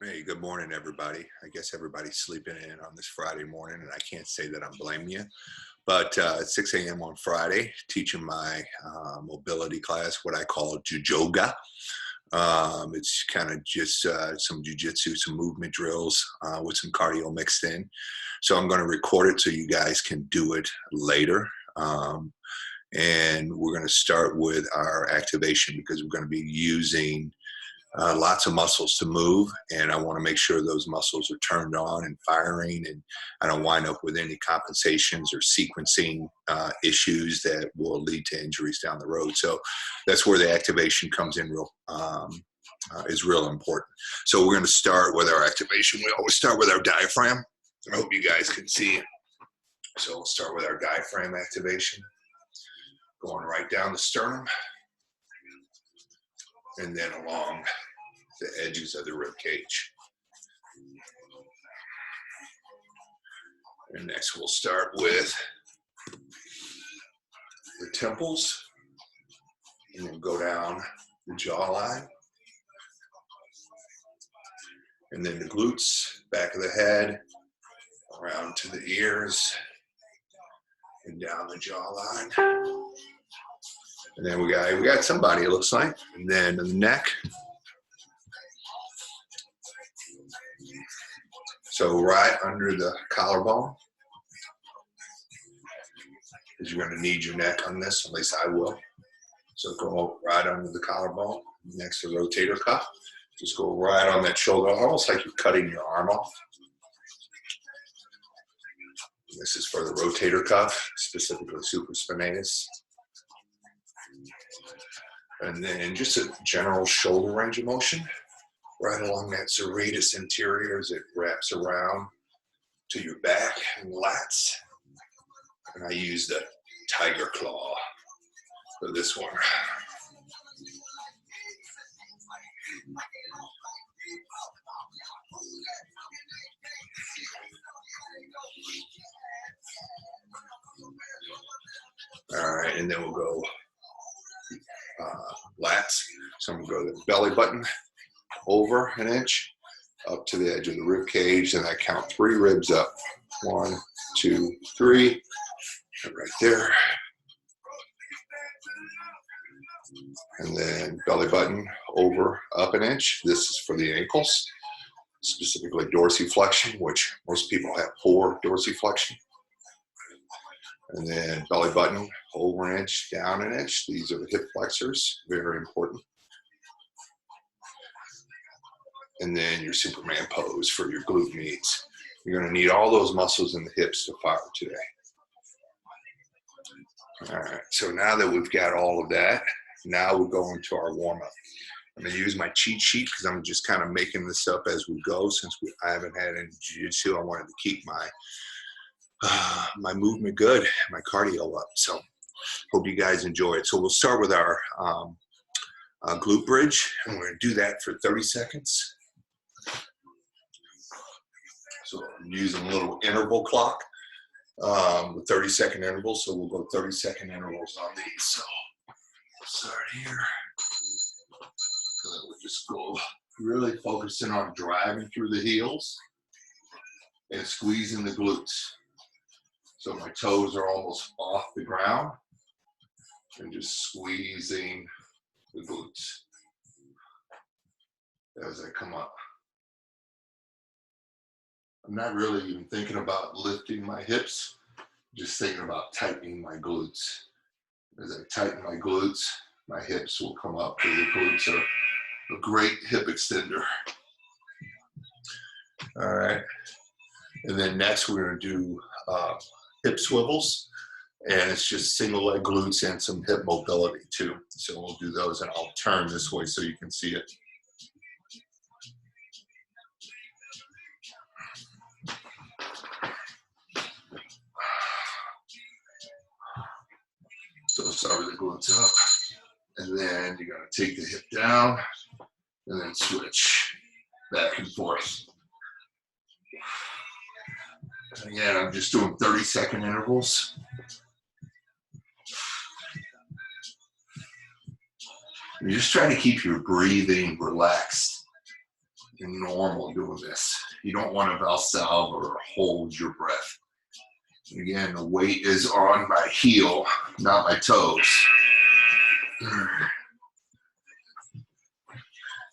Hey, good morning, everybody. I guess everybody's sleeping in on this Friday morning, and I can't say that I'm blaming you. But it's 6 a.m. on Friday, teaching my mobility class, what I call Jujoga. It's kind of just some jujitsu, some movement drills with some cardio mixed in. So I'm going to record it so you guys can do it later. And we're going to start with our activation because we're going to be using lots of muscles to move, and I want to make sure those muscles are turned on and firing, and I don't wind up with any compensations or sequencing issues that will lead to injuries down the road. So that's where the activation comes in is real important. So we're going to start with our activation. We always start with our diaphragm. I hope you guys can see it. So we'll start with our diaphragm activation, going right down the sternum, and then along the edges of the rib cage. And next we'll start with the temples, and then go down the jawline, and then the glutes, back of the head, around to the ears, and down the jawline. And then we got somebody, it looks like, and then the neck. So right under the collarbone, because you're going to need your neck on this, at least I will. So go right under the collarbone, next to the rotator cuff. Just go right on that shoulder, almost like you're cutting your arm off. This is for the rotator cuff, specifically supraspinatus. And then just a general shoulder range of motion right along that serratus anterior as it wraps around to your back and lats. And I use the tiger claw for this one. All right, and then we'll go lats. So I'm going to go to the belly button, over an inch, up to the edge of the rib cage, and I count 3 ribs up. 1, 2, 3, and right there. And then belly button over, up an inch. This is for the ankles, specifically dorsiflexion, which most people have poor dorsiflexion. And then belly button over an inch, down an inch. These are the hip flexors, very important. And then your Superman pose for your glute meats. You're going to need all those muscles in the hips to fire today. All right, so now that we've got all of that, now we'll go into our warm-up. I'm going to use my cheat sheet because I'm just kind of making this up as we go. Since I haven't had any jiu-jitsu, I wanted to keep my movement good, my cardio up. So hope you guys enjoy it. So we'll start with our glute bridge, and we're going to do that for 30 seconds. So I'm using a little interval clock with 30-second intervals. So we'll go 30-second intervals on these. So we'll start here. So we'll just go really focusing on driving through the heels and squeezing the glutes. So my toes are almost off the ground and just squeezing the glutes as I come up. I'm not really even thinking about lifting my hips, just thinking about tightening my glutes. As I tighten my glutes, my hips will come up because the glutes are a great hip extender. All right. And then next we're going to do hip swivels. And it's just single leg glutes and some hip mobility too. So we'll do those, and I'll turn this way so you can see it. So start with the glutes up, and then you're going to take the hip down, and then switch back and forth. And again, I'm just doing 30-second intervals. You just try to keep your breathing relaxed. and normal doing this. You don't want to valsalve or hold your breath. Again, the weight is on my heel, not my toes.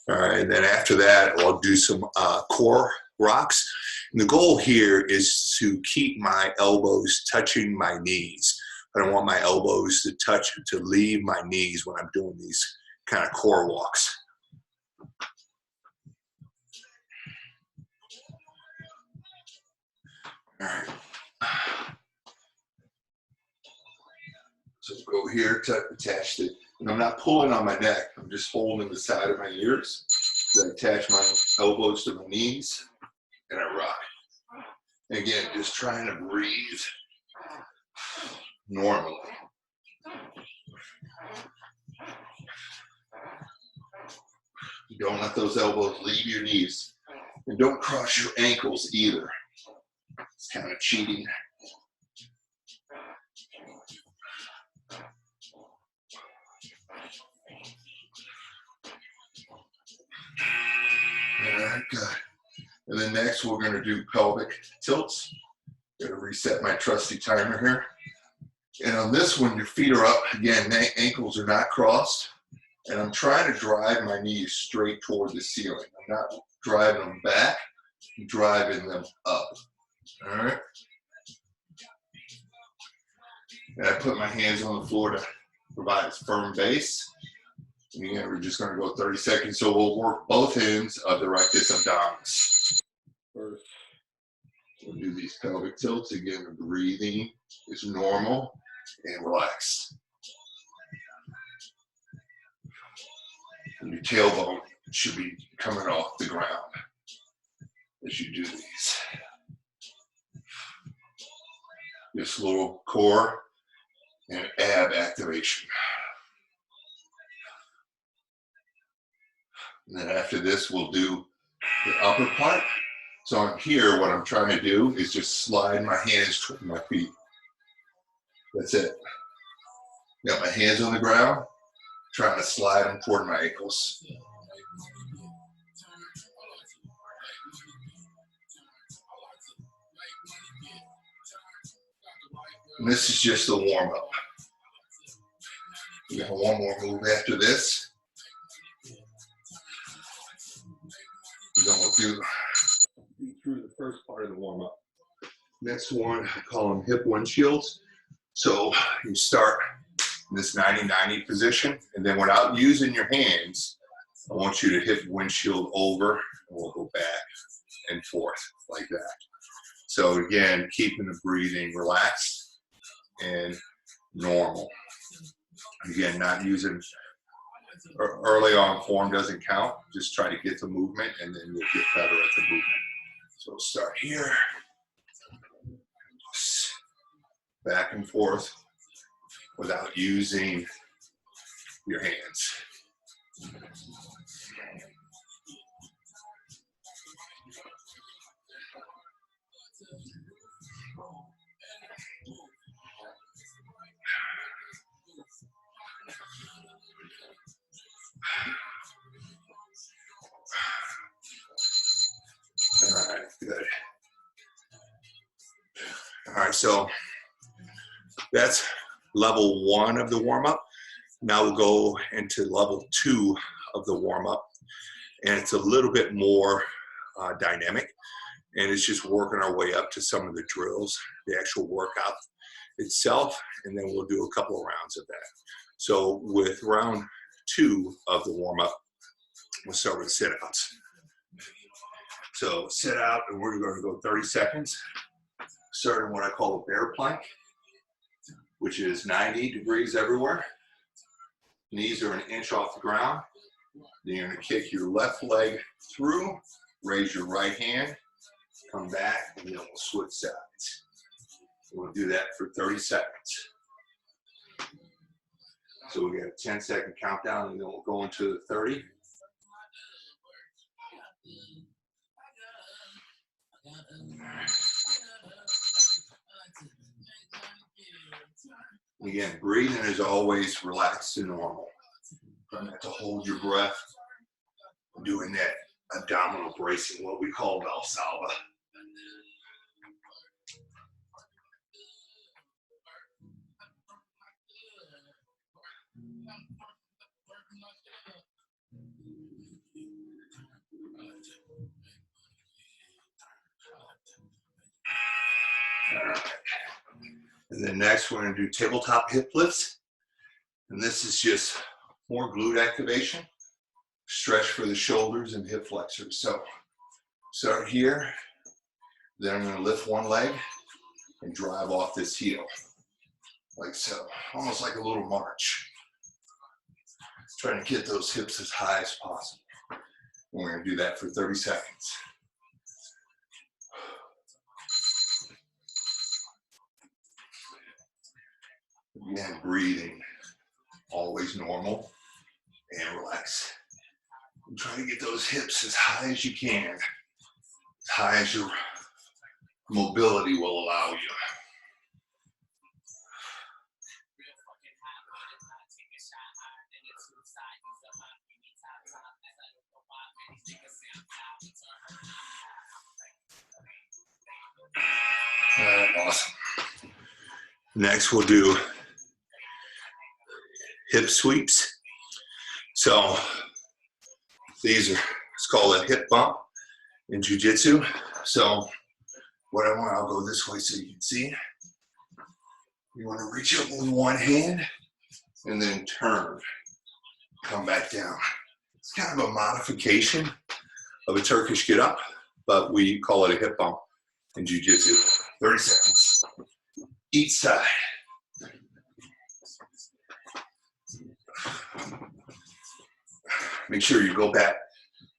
All right, and then after that, I'll do some core rocks. And the goal here is to keep my elbows touching my knees. I don't want my elbows to leave my knees when I'm doing these kind of core walks. All right. So go here to attach it. And I'm not pulling on my neck. I'm just holding the side of my ears. Then I attach my elbows to my knees and I rock. And again, just trying to breathe normally. Don't let those elbows leave your knees. And don't cross your ankles either. It's kind of cheating. All right, good. And then next we're going to do pelvic tilts. I'm going to reset my trusty timer here. And on this one, your feet are up. Again, ankles are not crossed. And I'm trying to drive my knees straight toward the ceiling. I'm not driving them back, I'm driving them up. All right. And I put my hands on the floor to provide a firm base. And again, we're just going to go 30 seconds. So we'll work both ends of the rectus abdominis. First, we'll do these pelvic tilts. Again, the breathing is normal and relaxed. And your tailbone should be coming off the ground as you do these. This little core and ab activation. And then after this, we'll do the upper part. So on here, what I'm trying to do is just slide my hands toward my feet. That's it. Got my hands on the ground, trying to slide them toward my ankles. And this is just the warm-up. We got one more move after this. Then we'll do through the first part of the warm-up. Next one, I call them hip windshields. So you start in this 90-90 position, and then without using your hands, I want you to hip windshield over, and we'll go back and forth like that. So again, keeping the breathing relaxed and normal. Again, not using early on form doesn't count. Just try to get the movement, and then you'll get better at the movement. So we'll start here, back and forth without using your hands. All right, good. All right, so that's level 1 of the warm-up. Now we'll go into level 2 of the warm-up, and it's a little bit more dynamic, and it's just working our way up to some of the drills, the actual workout itself, and then we'll do a couple of rounds of that. So with round 2 of the warm-up, we'll start with sit-outs. So sit out, and we're going to go 30 seconds, starting what I call a bear plank, which is 90 degrees everywhere. Knees are an inch off the ground. Then you're going to kick your left leg through, raise your right hand, come back, and then we'll switch sides. We'll do that for 30 seconds. So we got a 10-second countdown, and then we'll go into the 30. Again, breathing is always relaxed and normal. Try not to hold your breath. Doing that abdominal bracing, what we call Valsalva. All right. And then next we're going to do tabletop hip lifts. And this is just more glute activation, stretch for the shoulders and hip flexors. So start here, then I'm going to lift one leg and drive off this heel, like so, almost like a little march. Trying to get those hips as high as possible. And we're going to do that for 30 seconds. Again, breathing, always normal, and relax. And try to get those hips as high as you can, as high as your mobility will allow you. Awesome. Next, we'll do hip sweeps. So these are, it's called a hip bump in Jujitsu. So what I want, I'll go this way so you can see. You want to reach up with one hand and then turn, come back down. It's kind of a modification of a Turkish get up, but we call it a hip bump in Jiu-Jitsu. 30 seconds, each side. Make sure you go back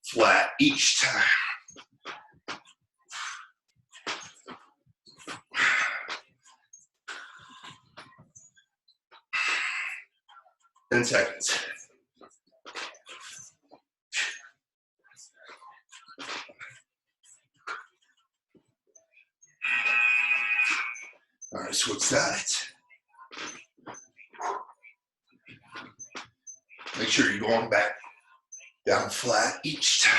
flat each time. Ten seconds. All right, switch sides. Make sure you're going back down flat each time.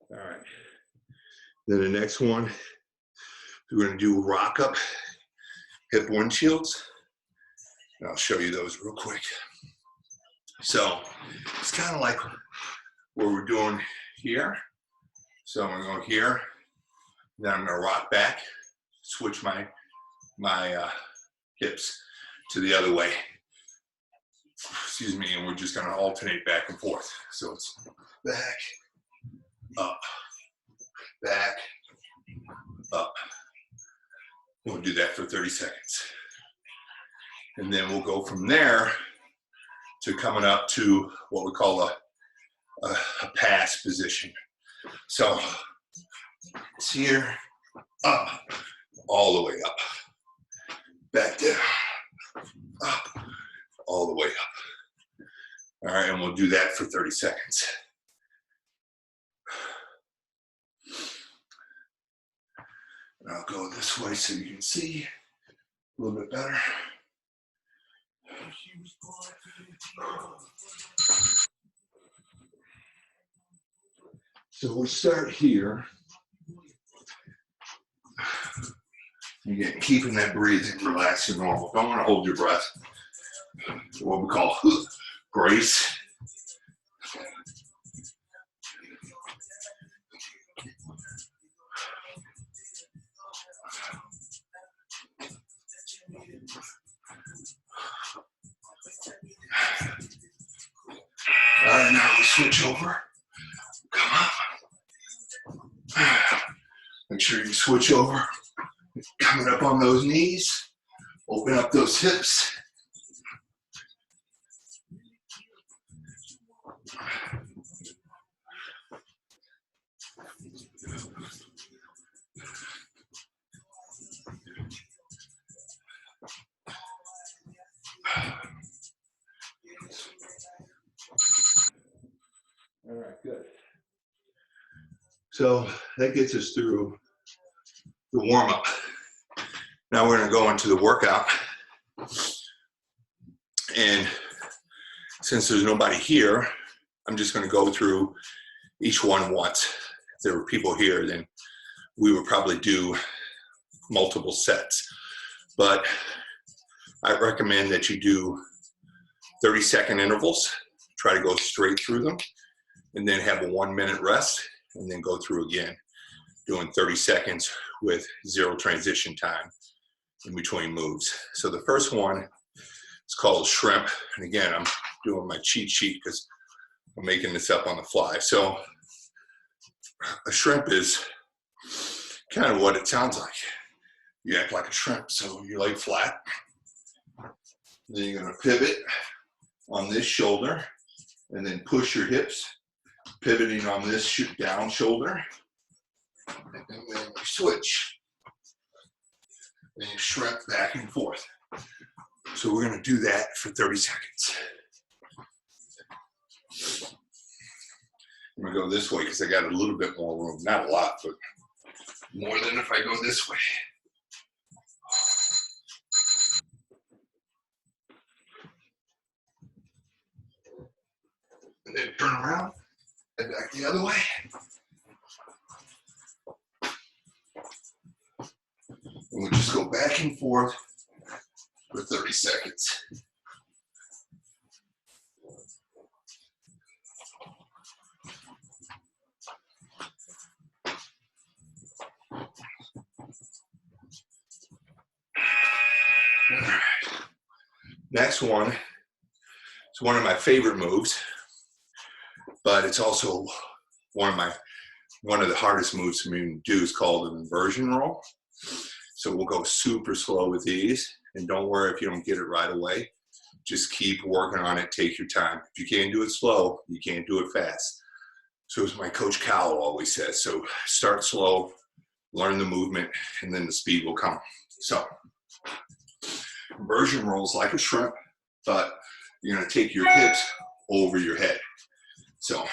All right. Then the next one, we're going to do rock up hip windshields. And I'll show you those real quick. So it's kind of like what we're doing here. So I'm going to go here, then I'm going to rock back, switch my hips to the other way. Excuse me, and we're just going to alternate back and forth. So it's back, up, back, up. We'll do that for 30 seconds. And then we'll go from there to coming up to what we call a pass position. So it's here, up, all the way up, back down, up, all the way up. All right, and we'll do that for 30 seconds. And I'll go this way so you can see a little bit better. So we'll start here. Again, keeping that breathing relaxed and normal. Don't want to hold your breath. What we call brace. All right, now we switch over. Come up. Make sure you switch over. Coming up on those knees. Open up those hips. Good. So that gets us through the warm-up. Now we're going to go into the workout. And since there's nobody here, I'm just going to go through each one once. If there were people here, then we would probably do multiple sets. But I recommend that you do 30-second intervals. Try to go straight through them, and then have a 1-minute rest, and then go through again, doing 30 seconds with 0 transition time in between moves. So the first one is called shrimp. And again, I'm doing my cheat sheet because I'm making this up on the fly. So a shrimp is kind of what it sounds like. You act like a shrimp. So you lay flat. Then you're going to pivot on this shoulder and then push your hips, pivoting on this down shoulder. And then you switch. Then you shrimp back and forth. So we're going to do that for 30 seconds. I'm going to go this way because I got a little bit more room. Not a lot, but more than if I go this way. And then turn around and back the other way. And we just go back and forth for 30 seconds. All right. Next one is one of my favorite moves, but it's also one of the hardest moves for me to do. Is called an inversion roll. So we'll go super slow with these, and don't worry if you don't get it right away. Just keep working on it. Take your time. If you can't do it slow, you can't do it fast. So as my coach Cal always says, so start slow, learn the movement, and then the speed will come. So inversion rolls like a shrimp, but you're going to take your hips over your head. So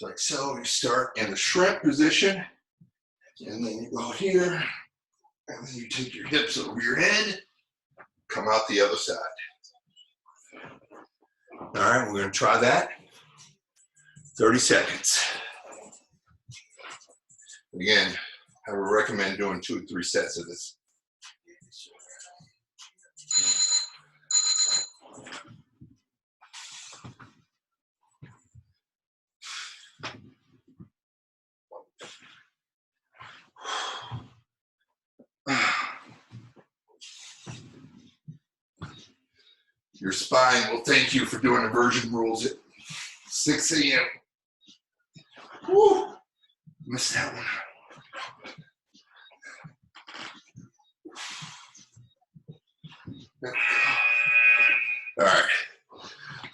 like so, you start in the shrimp position, and then you go here, and then you take your hips over your head, come out the other side. All right, we're going to try that. 30 seconds. Again, I would recommend doing 2 or 3 sets of this. Your spine will thank you for doing inversion rolls at 6 a.m. Woo! Missed that one. All right.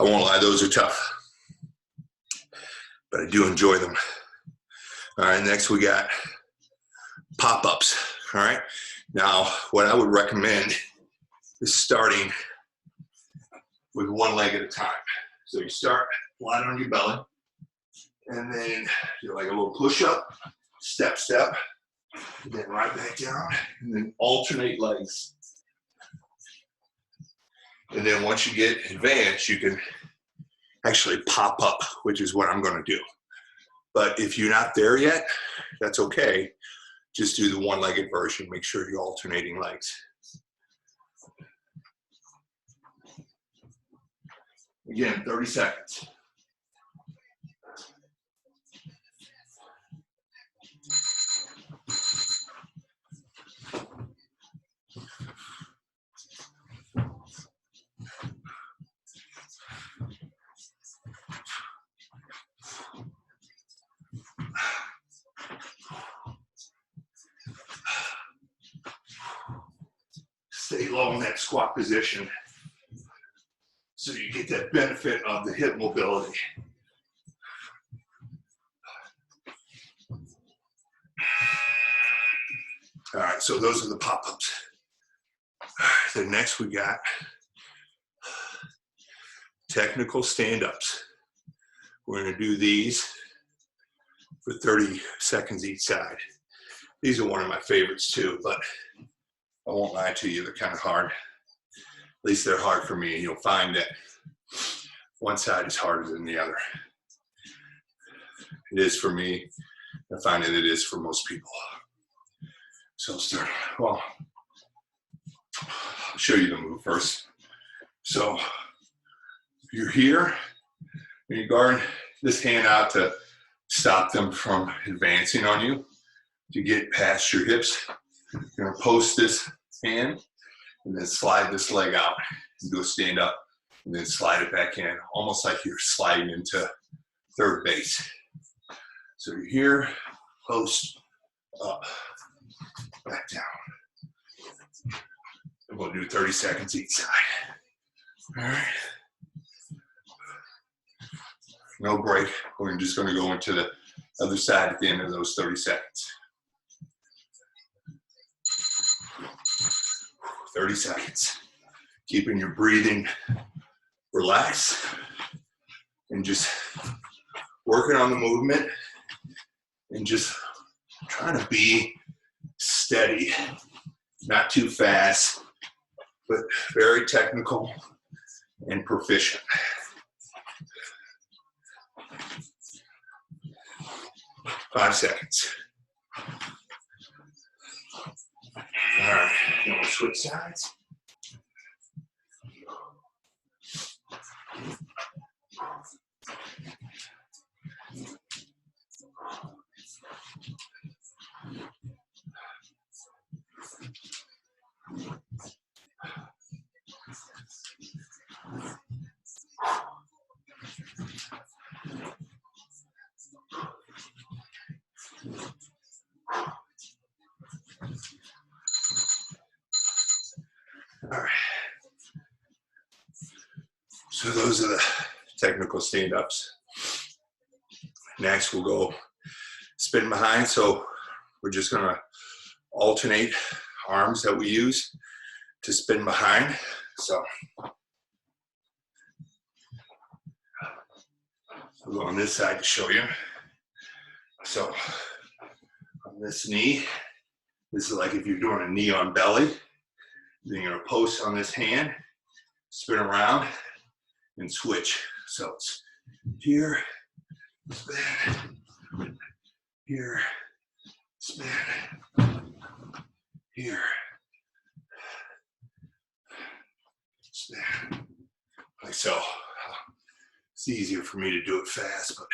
I won't lie, those are tough, but I do enjoy them. All right, next we got pop-ups. All right. Now, what I would recommend is starting with one leg at a time. So you start flat on your belly, and then you're like a little push-up, step, step, and then right back down, and then alternate legs. And then once you get advanced, you can actually pop up, which is what I'm going to do. But if you're not there yet, that's okay. Just do the one-legged version. Make sure you're alternating legs. Again, 30 seconds. Stay low in that squat position so you get that benefit of the hip mobility. All right, so those are the pop-ups. Then next we got technical stand-ups. We're going to do these for 30 seconds each side. These are one of my favorites too, but I won't lie to you, they're kind of hard. At least they're hard for me, and you'll find that one side is harder than the other. It is for me. I find that it is for most people. So I'll start, well, I'll show you the move first. So you're here, and you guard this hand out to stop them from advancing on you, to get past your hips. You're gonna post this hand, and then slide this leg out, and go stand up, and then slide it back in, almost like you're sliding into third base. So you're here, post, up, back down. And we'll do 30 seconds each side. All right. No break. We're just going to go into the other side at the end of those 30 seconds. 30 seconds. Keeping your breathing relaxed and just working on the movement and just trying to be steady, not too fast, but very technical and proficient. Five seconds. All right, now we'll switch sides. All right. So those are the technical stand-ups. Next, we'll go spin behind. So we're just gonna alternate arms that we use to spin behind. So I'll go on this side to show you. So on this knee, this is like if you're doing a knee on belly. Then you're gonna post on this hand, spin around, and switch. So it's here, spin, here, spin, here, spin. Like so. It's easier for me to do it fast, but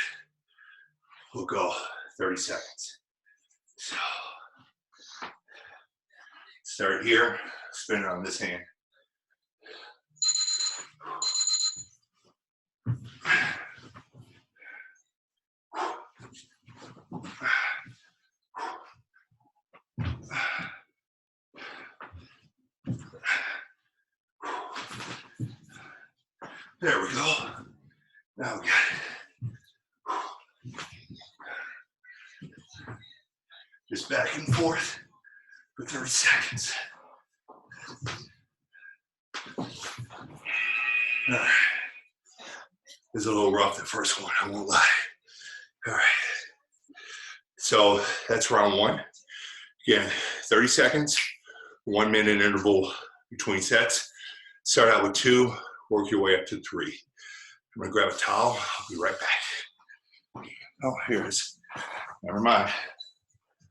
we'll go 30 seconds. So start here, spin it on this hand. There we go. Now we got it. Just back and forth for 30 seconds. All right. It was a little rough, the first one, I won't lie. All right. So that's round one. Again, 30 seconds, 1 minute interval between sets. Start out with 2, work your way up to 3. I'm gonna grab a towel, I'll be right back. Oh, here it is. Never mind.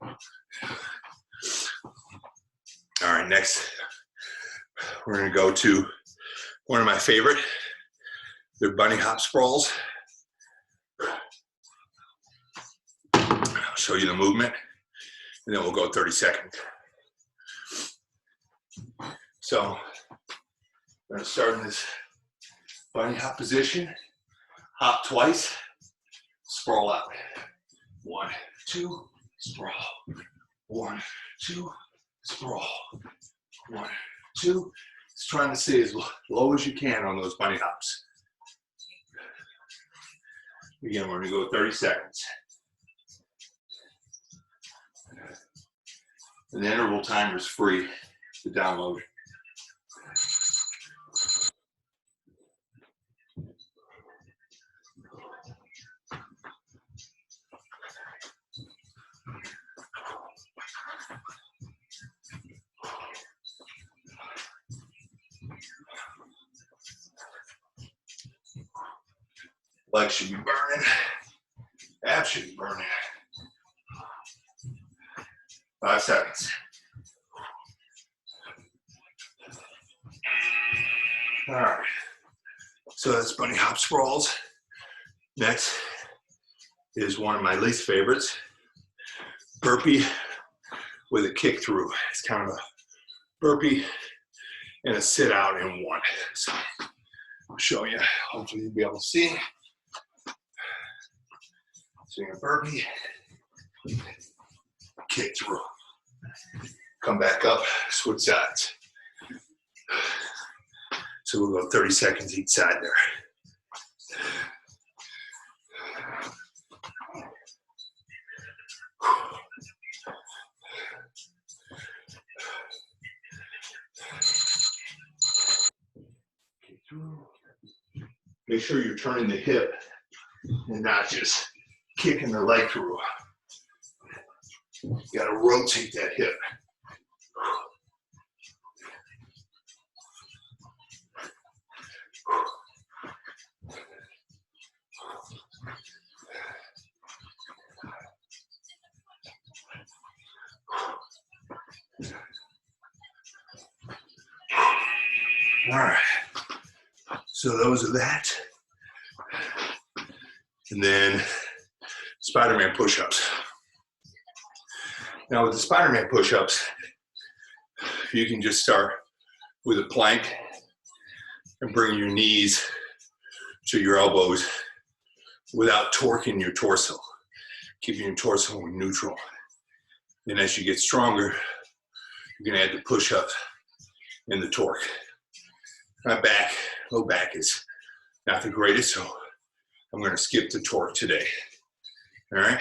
All right, next, we're gonna go to one of my favorite. They're bunny hop sprawls. I'll show you the movement, and then we'll go 30 seconds. So, I'm gonna start in this bunny hop position, hop twice, sprawl out. 1, 2, sprawl. 1, 2, sprawl. 1, 2. Just trying to stay as low as you can on those bunny hops. Again, we're gonna go 30 seconds. And the interval timer is free to download. Legs should be burning. Abs should be burning. 5 seconds. All right. So that's bunny hop sprawls. Next is one of my least favorites. Burpee with a kick through. It's kind of a burpee and a sit out in one. So I'll show you. Hopefully you'll be able to see. So you're gonna burpee, kick through. Come back up, switch sides. So we'll go 30 seconds each side there. Make sure you're turning the hip and not just kicking the leg through. You gotta rotate that hip. All right, so those are that. And then SpiderMan push-ups. Now with the SpiderMan push-ups, you can just start with a plank and bring your knees to your elbows without torquing your torso, keeping your torso neutral. And as you get stronger, you can add the push-up and the torque. My back, low back is not the greatest, so I'm going to skip the torque today. All right.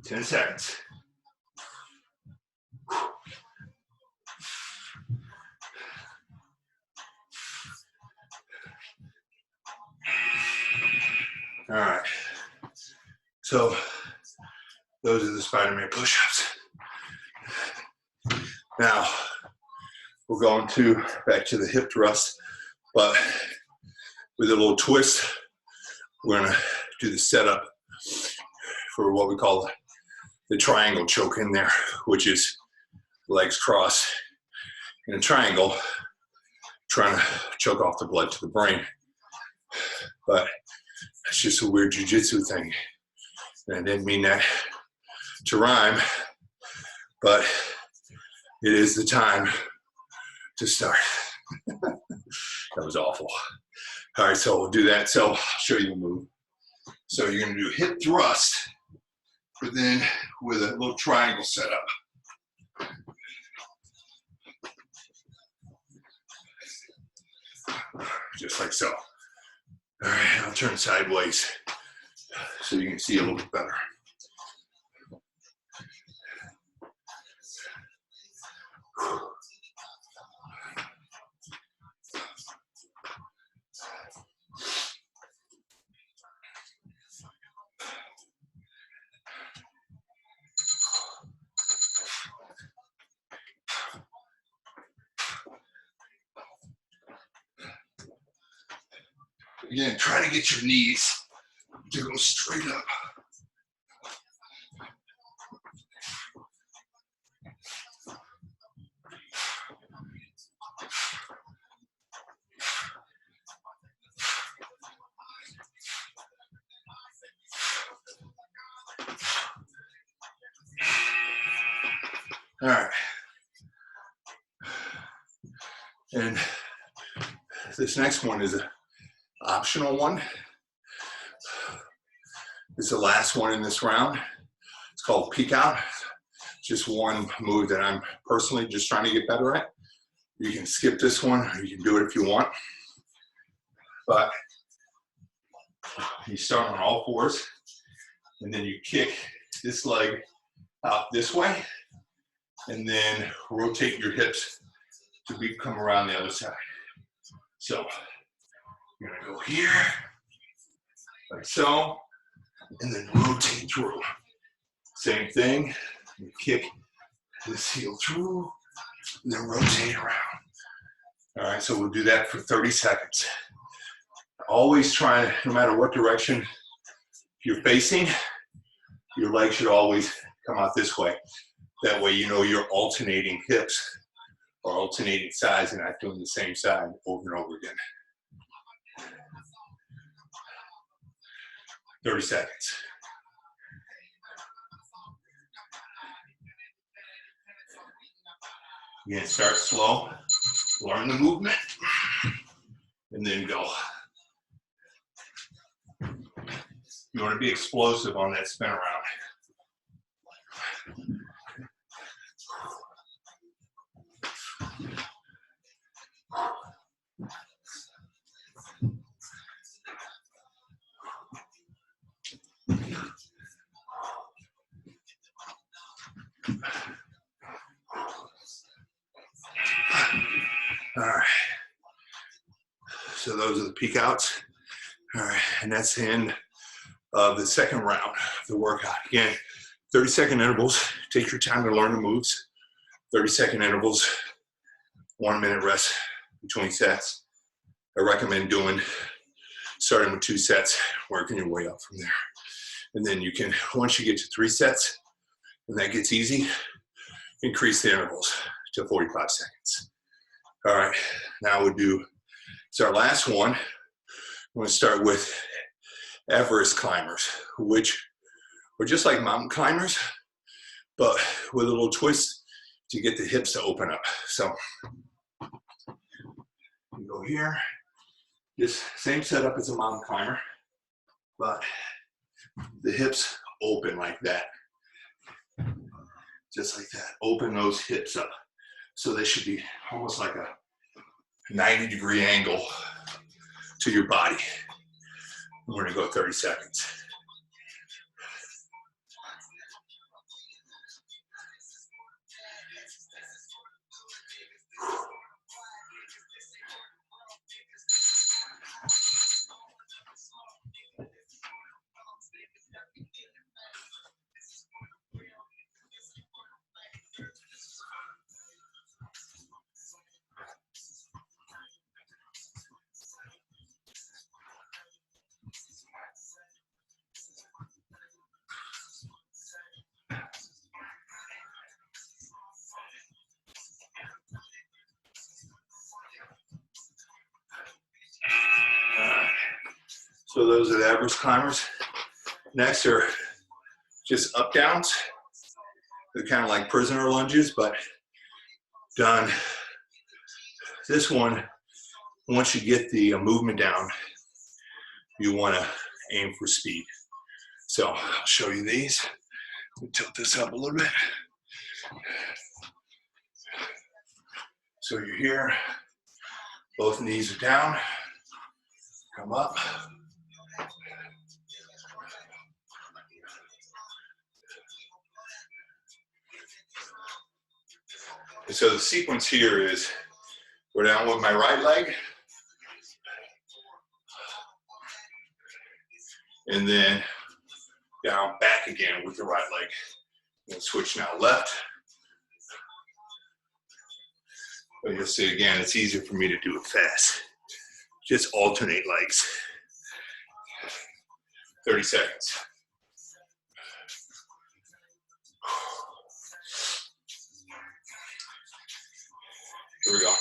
Ten seconds. All right. So those are the SpiderMan push-ups. Now we're going back to the hip thrust, but with a little twist. We're gonna do the setup for what we call the triangle choke in there, which is legs crossed in a triangle, trying to choke off the blood to the brain. But it's just a weird jujitsu thing. And I didn't mean that to rhyme, but it is the time to start. That was awful. All right, so we'll do that. So I'll show you the move. So you're gonna do hip thrust, but then with a little triangle setup. Just like so. All right, I'll turn sideways so you can see a little bit better. Again, try to get your knees to go straight up. All right. And this next one is an optional one. This is the last one in this round. It's called peek out. Just one move that I'm personally just trying to get better at. You can skip this one, or you can do it if you want. But You start on all fours, and then you kick this leg out this way, and then rotate your hips to come around the other side. So you're gonna go here, like so, and then rotate through. Same thing, you kick this heel through, and then rotate around. All right, so we'll do that for 30 seconds. Always try, no matter what direction you're facing, your leg should always come out this way. That way you know you're alternating hips or alternating sides and not doing the same side over and over again. 30 seconds. Again, start slow, learn the movement, and then go. You want to be explosive on that spin around. All right. So those are the peak outs. All right, and that's the end of the second round of the workout. Again, 30-second intervals. Take your time to learn the moves. 30-second intervals, 1 minute rest between sets. I recommend starting with 2 sets, working your way up from there. And then you can, once you get to 3 sets, and that gets easy, increase the intervals to 45 seconds. All right, now it's our last one. I'm going to start with Everest climbers, which are just like mountain climbers, but with a little twist to get the hips to open up. So you go here, just same setup as a mountain climber, but the hips open like that. Just like that, open those hips up. So they should be almost like a 90-degree angle to your body. We're gonna go 30 seconds. So those are the Everest climbers. Next are just up downs. They're kind of like prisoner lunges, but done. This one, once you get the movement down, you want to aim for speed. So I'll show you these. We'll tilt this up a little bit. So you're here, both knees are down, come up. And so the sequence here is go down with my right leg, and then down back again with the right leg. We'll switch now left. But you'll see again, it's easier for me to do it fast. Just alternate legs. 30 seconds. Here we go.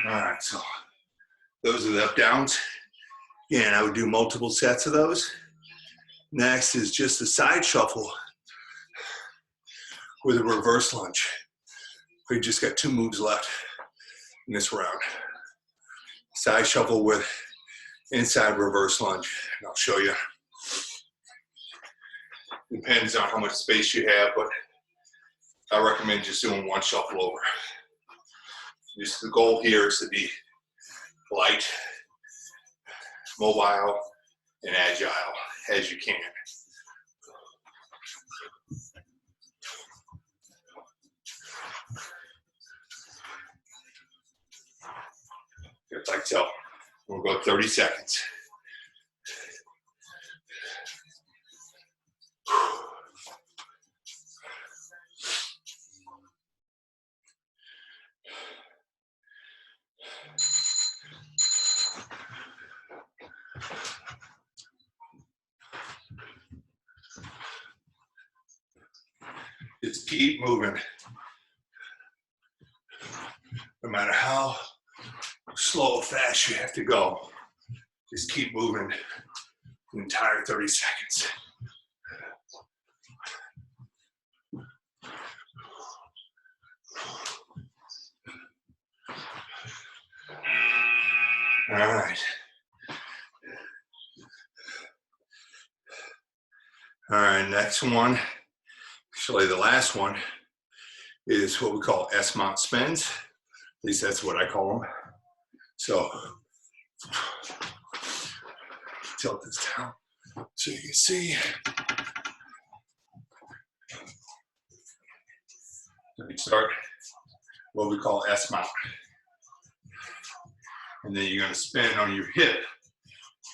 All right, so those are the up downs. And I would do multiple sets of those. Next is just a side shuffle with a reverse lunge. We just got 2 moves left in this round. Side shuffle with inside reverse lunge. And I'll show you. Depends on how much space you have, but I recommend just doing 1 shuffle over. Just the goal here is to be light, mobile, and agile as you can. Just like so. We'll go 30 seconds. Just keep moving. No matter how slow or fast you have to go, just keep moving the entire 30 seconds. All right. All right, next one, actually the last one, is what we call S-mount spins. At least that's what I call them. So, tilt this down so you can see. So you start what we call S-mount. And then you're going to spin on your hip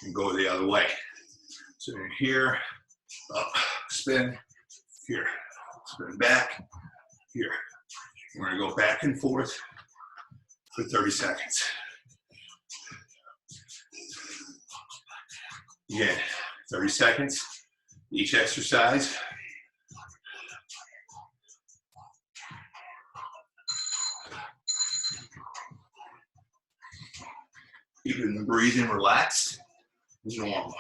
and go the other way. So you're here, up, spin, here, spin back, here. We're going to go back and forth for 30 seconds. Again, 30 seconds, each exercise. Keeping the breathing relaxed is normal.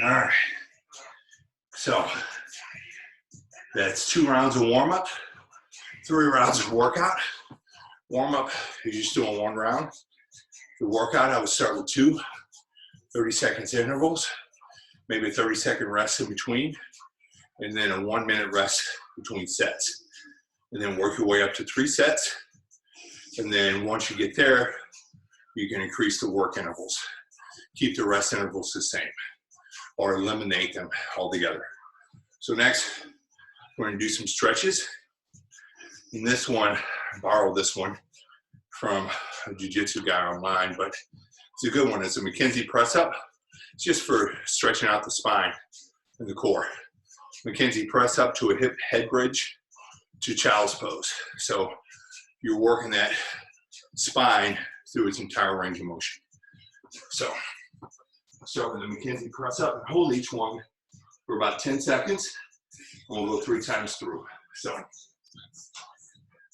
All right, so that's 2 rounds of warm-up, 3 rounds of workout. Warm-up, you're just doing 1 round. The workout, I would start with 2 30 seconds intervals, maybe a 30-second rest in between, and then a 1-minute rest between sets. And then work your way up to 3 sets. And then once you get there, you can increase the work intervals. Keep the rest intervals the same, or eliminate them altogether. So next, we're gonna do some stretches. In this one, I borrowed this one from a Jujitsu guy online, but it's a good one. It's a McKenzie press up. It's just for stretching out the spine and the core. McKenzie press up to a hip head bridge to child's pose. So you're working that spine through its entire range of motion. So start with the McKenzie press up and hold each one for about 10 seconds. And we'll go 3 times through. So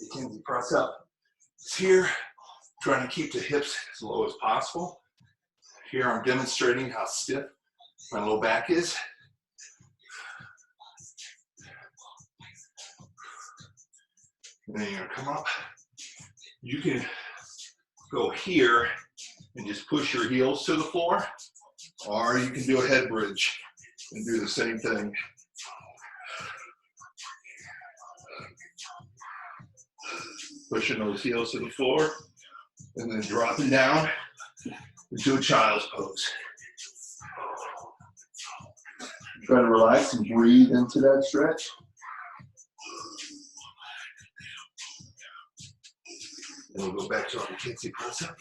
McKenzie press up. It's here, trying to keep the hips as low as possible. Here I'm demonstrating how stiff my low back is. And then you're gonna come up. You can go here and just push your heels to the floor, or you can do a head bridge and do the same thing. Pushing those heels to the floor and then dropping down into a child's pose. Try to relax and breathe into that stretch. And we'll go back to our McKenzie press up.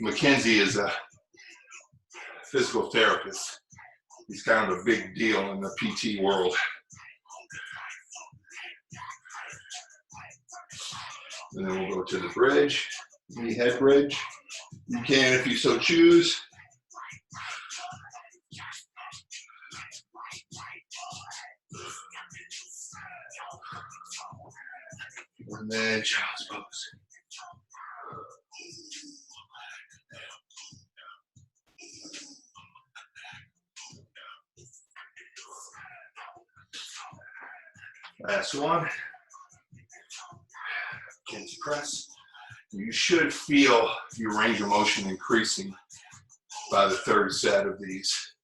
McKenzie is a physical therapist, He's kind of a big deal in the PT world. And then we'll go to the bridge, knee head bridge. You can, if you so choose. And then child's pose. Last one. Knees press. You should feel your range of motion increasing by the third set of these.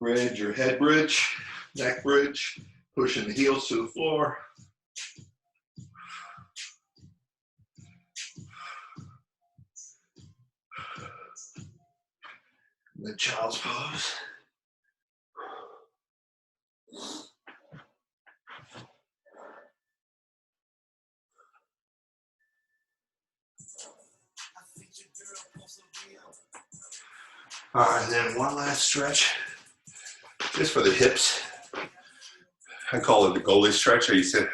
Bridge or head bridge, neck bridge, pushing the heels to the floor. And then child's pose. All right, then one last stretch, just for the hips. I call it the goalie stretch. I used to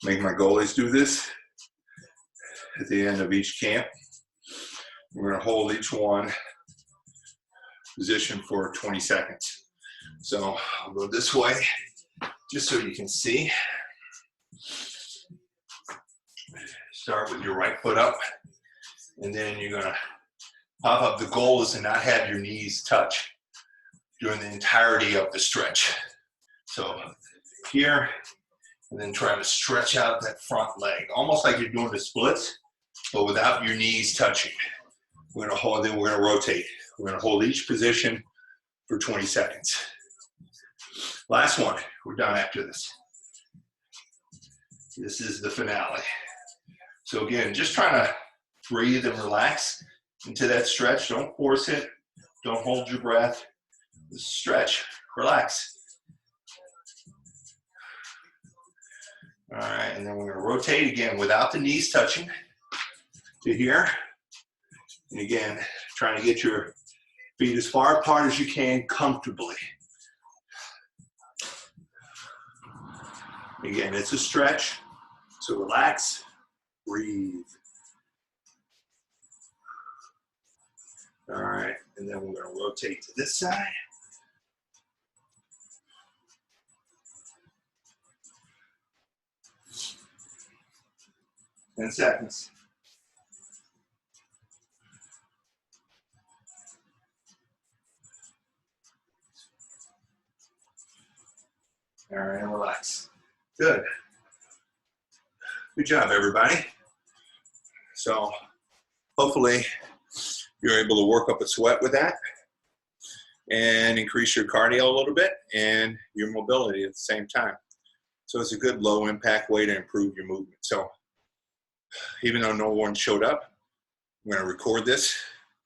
make my goalies do this at the end of each camp. We're gonna hold each one position for 20 seconds. So I'll go this way, just so you can see. Start with your right foot up, and then you're gonna pop up. The goal is to not have your knees touch during the entirety of the stretch. So here, and then try to stretch out that front leg, almost like you're doing the splits, but without your knees touching. We're gonna hold, then we're gonna rotate. We're gonna hold each position for 20 seconds. Last one, we're done after this. This is the finale. So again, just trying to breathe and relax into that stretch. Don't force it. Don't hold your breath. Just stretch, relax. All right, and then we're gonna rotate again without the knees touching to here. And again, trying to get your feet as far apart as you can comfortably. Again, it's a stretch, so relax, breathe. All right, and then we're gonna rotate to this side. Ten seconds. All right, and relax. Good. Good job, everybody. So hopefully you're able to work up a sweat with that and increase your cardio a little bit and your mobility at the same time. So it's a good low impact way to improve your movement. So even though no one showed up, I'm going to record this,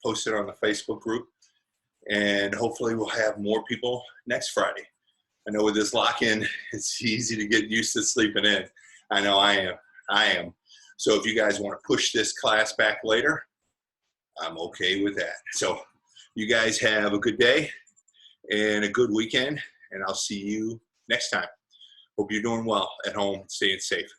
post it on the Facebook group, and hopefully we'll have more people next Friday. I know with this lock-in, it's easy to get used to sleeping in. I know I am. So if you guys want to push this class back later, I'm okay with that. So you guys have a good day and a good weekend, and I'll see you next time. Hope you're doing well at home, staying safe.